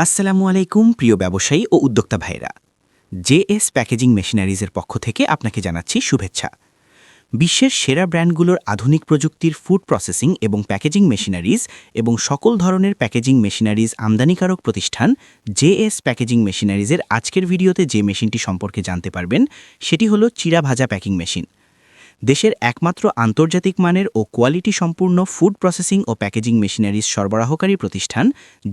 আসসালামু আলাইকুম প্রিয় ব্যবসায়ী ও উদ্যোক্তা ভাইরা। জেএস প্যাকেজিং মেশিনারিজের পক্ষ থেকে আপনাকে জানাচ্ছি শুভেচ্ছা। বিশ্বের সেরা ব্র্যান্ডগুলোর আধুনিক প্রযুক্তির ফুড প্রসেসিং এবং প্যাকেজিং মেশিনারিজ এবং সকল ধরনের প্যাকেজিং মেশিনারিজ আমদানিকারক প্রতিষ্ঠান জেএস প্যাকেজিং মেশিনারিজের আজকের ভিডিওতে যে মেশিনটি সম্পর্কে জানতে পারবেন সেটি হলো চিরা ভাজা প্যাকিং মেশিন। দেশের একমাত্র আন্তর্জাতিক মানের ও কোয়ালিটি সম্পূর্ণ ফুড প্রসেসিং ও প্যাকেজিং মেশিনারিজ সরবরাহকারী প্রতিষ্ঠান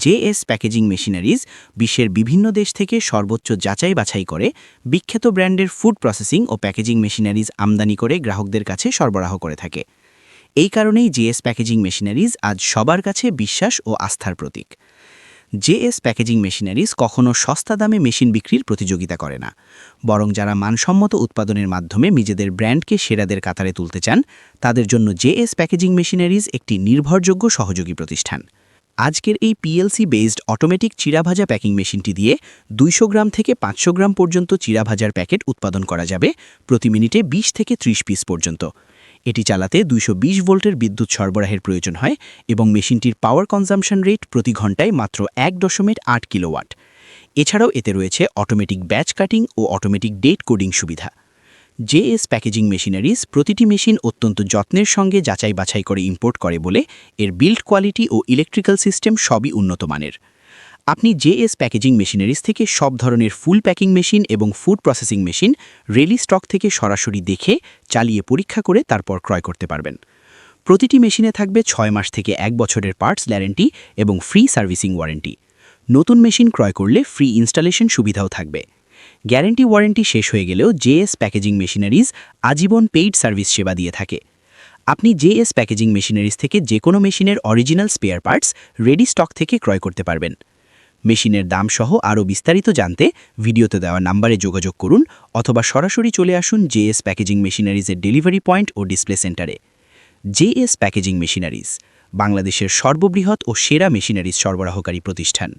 জেএস প্যাকেজিং মেশিনারিজ বিশ্বের বিভিন্ন দেশ থেকে সর্বোচ্চ যাচাই বাছাই করে বিখ্যাত ব্র্যান্ডের ফুড প্রসেসিং ও প্যাকেজিং মেশিনারিজ আমদানি করে গ্রাহকদের কাছে সরবরাহ করে থাকে। এই কারণেই জেএস প্যাকেজিং মেশিনারিজ আজ সবার কাছে বিশ্বাস ও আস্থার প্রতীক। জেএস প্যাকেজিং মেশিনারিজ কখনো সস্তা দামে মেশিন বিক্রির প্রতিযোগিতা করে না, বরং যারা মানসম্মত উৎপাদনের মাধ্যমে নিজেদের ব্র্যান্ডকে সেরাদের কাতারে তুলতে চান তাদের জন্য জেএস প্যাকেজিং মেশিনারিজ একটি নির্ভরযোগ্য সহযোগী প্রতিষ্ঠান। আজকের এই পিএলসি বেসড অটোমেটিক চিরা ভাজা প্যাকিং মেশিনটি দিয়ে 200 গ্রাম থেকে 500 গ্রাম পর্যন্ত চিরা ভাজার প্যাকেট উৎপাদন করা যাবে প্রতি মিনিটে 20 থেকে 30 পিস পর্যন্ত। এটি চালাতে 220 ভোল্টের বিদ্যুৎ সরবরাহের প্রয়োজন হয় এবং মেশিনটির পাওয়ার কনজাম্পশন রেট প্রতি ঘন্টায় মাত্র 1.8 কিলোওয়াট। এছাড়াও এতে রয়েছে অটোমেটিক ব্যাচ কাটিং ও অটোমেটিক ডেট কোডিং সুবিধা। জেএস প্যাকেজিং মেশিনারিজ প্রতিটি মেশিন অত্যন্ত যত্নের সঙ্গে যাচাই বাছাই করে ইম্পোর্ট করে বলে এর বিল্ড কোয়ালিটি ও ইলেকট্রিক্যাল সিস্টেম সবই উন্নত মানের। আপনি জেএস প্যাকেজিং মেশিনারিজ থেকে সব ধরনের ফুল প্যাকিং মেশিন এবং food processing machine ready stock থেকে সরাসরি দেখে চালিয়ে পরীক্ষা করে তারপর ক্রয় করতে পারবেন। প্রতিটি মেশিনে থাকবে 6 মাস থেকে 1 বছরের পার্টস গ্যারেন্টি এবং ফ্রি সার্ভিসিং ওয়ারেন্টি। নতুন মেশিন ক্রয় করলে ফ্রি ইনস্টলেশন সুবিধাও থাকবে। গ্যারেন্টি ওয়ারেন্টি শেষ হয়ে গেলেও জেএস প্যাকেজিং মেশিনারিজ আজীবন পেইড সার্ভিস সেবা দিয়ে থাকে। আপনি জেএস প্যাকেজিং মেশিনারিজ থেকে যে কোনো মেশিনের original spare parts ready stock থেকে ক্রয় করতে পারবেন। মেশিনের দাম সহ আরও বিস্তারিত জানতে ভিডিওতে দেওয়া নাম্বারে যোগাযোগ করুন অথবা সরাসরি চলে আসুন জেএস প্যাকেজিং মেশিনারিজের ডেলিভারি পয়েন্ট ও ডিসপ্লে সেন্টারে। জেএস প্যাকেজিং মেশিনারিজ বাংলাদেশের সর্ববৃহৎ ও সেরা মেশিনারিজ সরবরাহকারী প্রতিষ্ঠান।